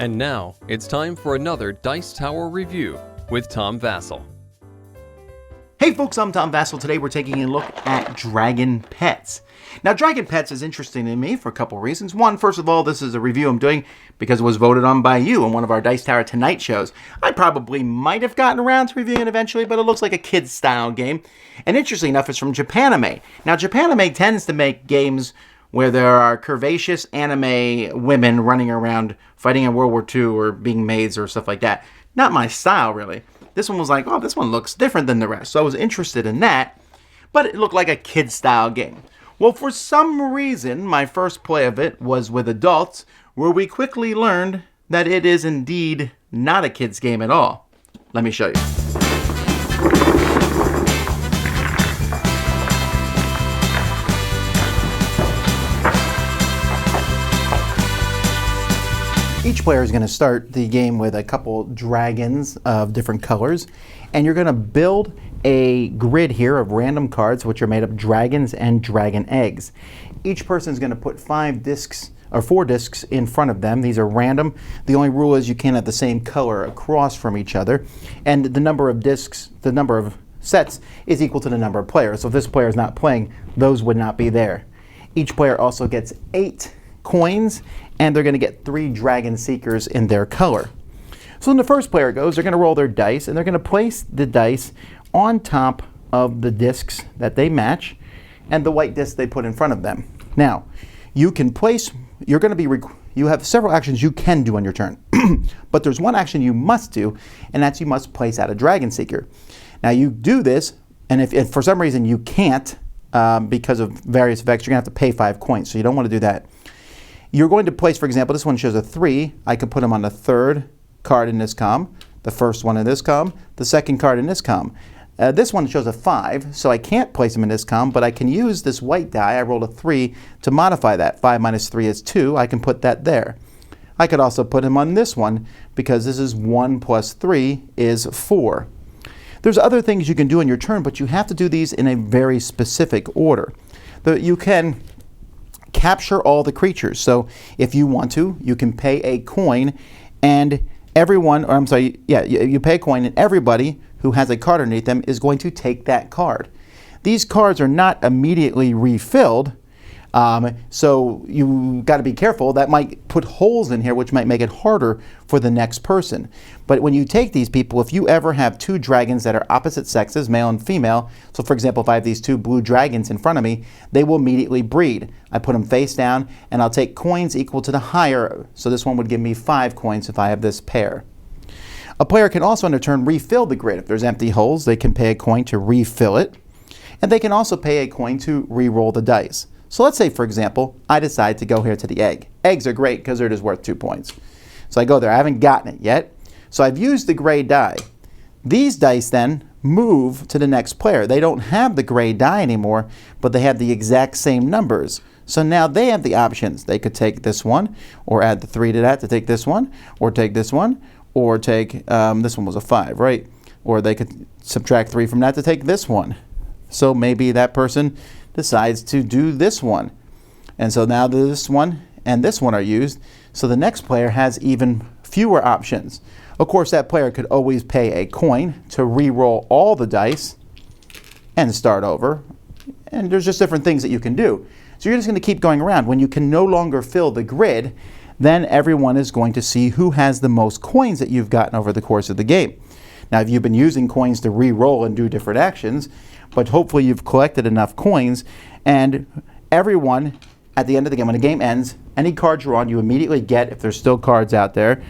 And now, it's time for another Dice Tower review with Tom Vasel. Hey folks, I'm Tom Vasel. Today we're taking a look at Dragon Pets. Now, Dragon Pets is interesting to me for a couple reasons. One, first of all, this is a review I'm doing because it was voted on by you on one of our Dice Tower Tonight shows. I probably might have gotten around to reviewing it eventually, but it looks like a kid's-style game. And interestingly enough, it's from Japanime. Now, Japanime tends to make games where there are curvaceous anime women running around fighting in World War II or being maids or stuff like that. Not my style, really. This one was like, oh, this one looks different than the rest. So I was interested in that, but it looked like a kid-style game. Well, for some reason, my first play of it was with adults, where we quickly learned that it is indeed not a kid's game at all. Let me show you. Each player is going to start the game with a couple dragons of different colors, and you're going to build a grid here of random cards which are made of dragons and dragon eggs. Each person is going to put 5 discs or 4 discs in front of them. These are random. The only rule is you can't have the same color across from each other, and the number of discs, the number of sets, is equal to the number of players. So if this player is not playing, those would not be there. Each player also gets 8 coins, and they're going to get 3 dragon seekers in their color. So when the first player goes, they're going to roll their dice, and they're going to place the dice on top of the discs that they match and the white disc they put in front of them. Now, you can place, you have several actions you can do on your turn, but there's one action you must do, and that's you must place out a dragon seeker. Now you do this, and if for some reason you can't, because of various effects, you're going to have to pay 5 coins, so you don't want to do that. You're going to place, for example, this one shows a 3. I could put them on the 3rd card in this column, the first one in this column, the 2nd card in this column. This one shows a 5, so I can't place them in this column, but I can use this white die. I rolled a 3 to modify that. 5 minus 3 is 2. I can put that there. I could also put him on this one because this is 1 plus 3 is 4. There's other things you can do on your turn, but you have to do these in a very specific order. You can capture all the creatures. So if you want to, you can pay a coin and you pay a coin and everybody who has a card underneath them is going to take that card. These cards are not immediately refilled, so you got to be careful. That might put holes in here, which might make it harder for the next person. But when you take these people, if you ever have 2 dragons that are opposite sexes, male and female, so for example, if I have these 2 blue dragons in front of me, they will immediately breed. I put them face down, and I'll take coins equal to the higher. So this one would give me 5 coins if I have this pair. A player can also, on their turn, refill the grid. If there's empty holes, they can pay a coin to refill it. And they can also pay a coin to re-roll the dice. So let's say, for example, I decide to go here to the egg. Eggs are great because they're just worth 2 points. So I go there. I haven't gotten it yet. So I've used the gray die. These dice then move to the next player. They don't have the gray die anymore, but they have the exact same numbers. So now they have the options. They could take this one, or add the 3 to that to take this one, or take this one, or take, this one was a 5, right? Or they could subtract 3 from that to take this one. So maybe that person decides to do this one. And so now this one and this one are used. So the next player has even fewer options. Of course, that player could always pay a coin to re-roll all the dice and start over. And there's just different things that you can do. So you're just going to keep going around. When you can no longer fill the grid, then everyone is going to see who has the most coins that you've gotten over the course of the game. Now, if you've been using coins to re-roll and do different actions, but hopefully you've collected enough coins, and everyone, at the end of the game, when the game ends, any cards you're on, you immediately get, if there's still cards out there,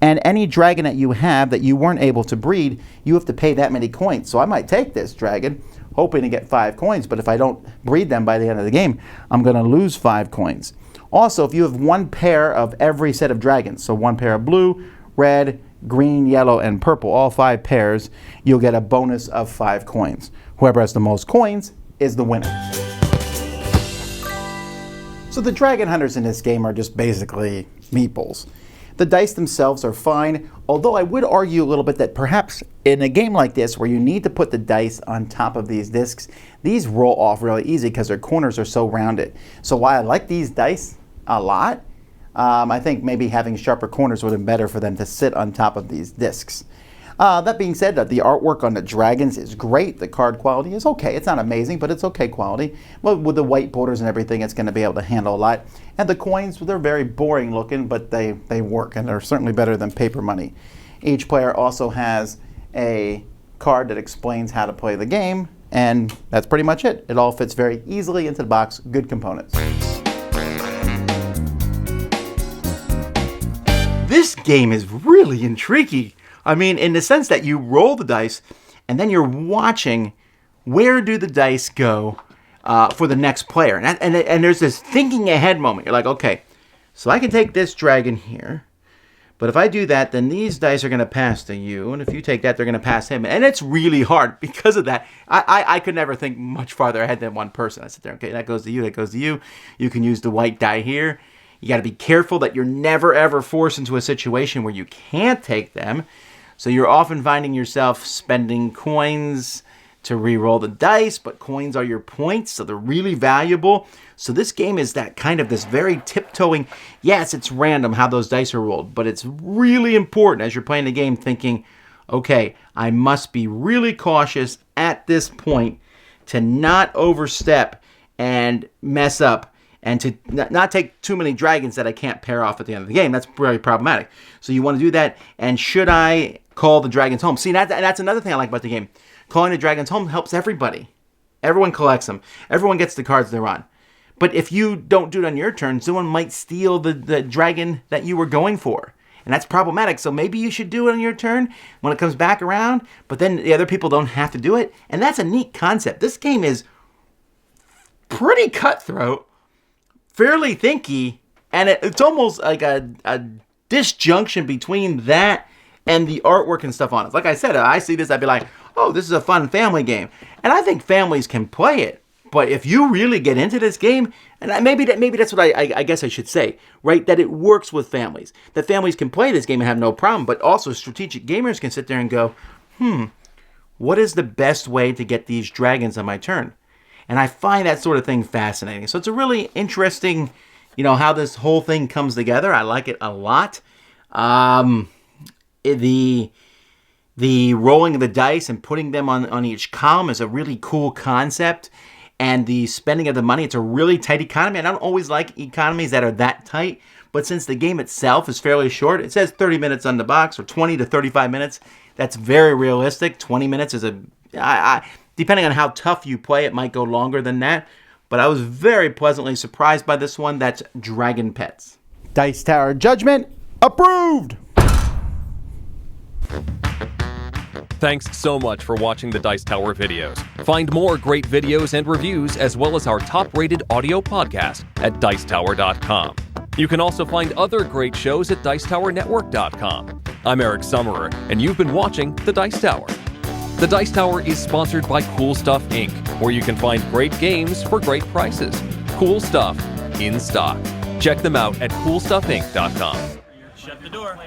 and any dragon that you have that you weren't able to breed, you have to pay that many coins. So I might take this dragon, hoping to get 5 coins, but if I don't breed them by the end of the game, I'm going to lose 5 coins. Also, if you have 1 pair of every set of dragons, so 1 pair of blue, red, green, yellow, and purple, all 5 pairs, you'll get a bonus of 5 coins. Whoever has the most coins is the winner. So the dragon hunters in this game are just basically meeples. The dice themselves are fine, although I would argue a little bit that perhaps in a game like this where you need to put the dice on top of these discs, these roll off really easy because their corners are so rounded. So while I like these dice a lot, I think maybe having sharper corners would have been better for them to sit on top of these discs. That being said, the artwork on the dragons is great. The card quality is okay. It's not amazing, but it's okay quality. Well, with the white borders and everything, it's going to be able to handle a lot. And the coins, they're very boring looking, but they work, and they're certainly better than paper money. Each player also has a card that explains how to play the game, and that's pretty much it. It all fits very easily into the box. Good components. This game is really intriguing. I mean, in the sense that you roll the dice, and then you're watching where do the dice go for the next player. And there's this thinking ahead moment. You're like, okay, so I can take this dragon here, but if I do that, then these dice are going to pass to you, and if you take that, they're going to pass him. And it's really hard because of that. I could never think much farther ahead than one person. I sit there, okay, that goes to you, that goes to you. You can use the white die here. You got to be careful that you're never, ever forced into a situation where you can't take them. So you're often finding yourself spending coins to re-roll the dice, but coins are your points, so they're really valuable. So this game is that kind of this very tiptoeing, yes, it's random how those dice are rolled, but it's really important as you're playing the game thinking, okay, I must be really cautious at this point to not overstep and mess up, and to not take too many dragons that I can't pair off at the end of the game. That's very problematic. So you want to do that, and should I call the dragons home? See, that's another thing I like about the game. Calling the dragons home helps everybody. Everyone collects them. Everyone gets the cards they're on. But if you don't do it on your turn, someone might steal the dragon that you were going for. And that's problematic. So maybe you should do it on your turn when it comes back around, but then the other people don't have to do it. And that's a neat concept. This game is pretty cutthroat, fairly thinky, and it's almost like a disjunction between that and the artwork and stuff on it. Like I said, I see this, I'd be like, oh, this is a fun family game. And I think families can play it. But if you really get into this game, and maybe that's what I guess I should say, right? That it works with families. That families can play this game and have no problem, but also strategic gamers can sit there and go, what is the best way to get these dragons on my turn? And I find that sort of thing fascinating. So it's a really interesting, how this whole thing comes together. I like it a lot. The rolling of the dice and putting them on each column is a really cool concept. And the spending of the money, it's a really tight economy. I don't always like economies that are that tight. But since the game itself is fairly short, it says 30 minutes on the box, or 20 to 35 minutes. That's very realistic. 20 minutes is depending on how tough you play, it might go longer than that. But I was very pleasantly surprised by this one. That's Dragon Pets. Dice Tower Judgment approved! Thanks so much for watching the Dice Tower videos. Find more great videos and reviews, as well as our top-rated audio podcast at Dicetower.com. You can also find other great shows at DicetowerNetwork.com. I'm Eric Summerer, and you've been watching The Dice Tower. The Dice Tower is sponsored by Cool Stuff Inc., where you can find great games for great prices. Cool stuff in stock. Check them out at CoolStuffInc.com. Shut the door.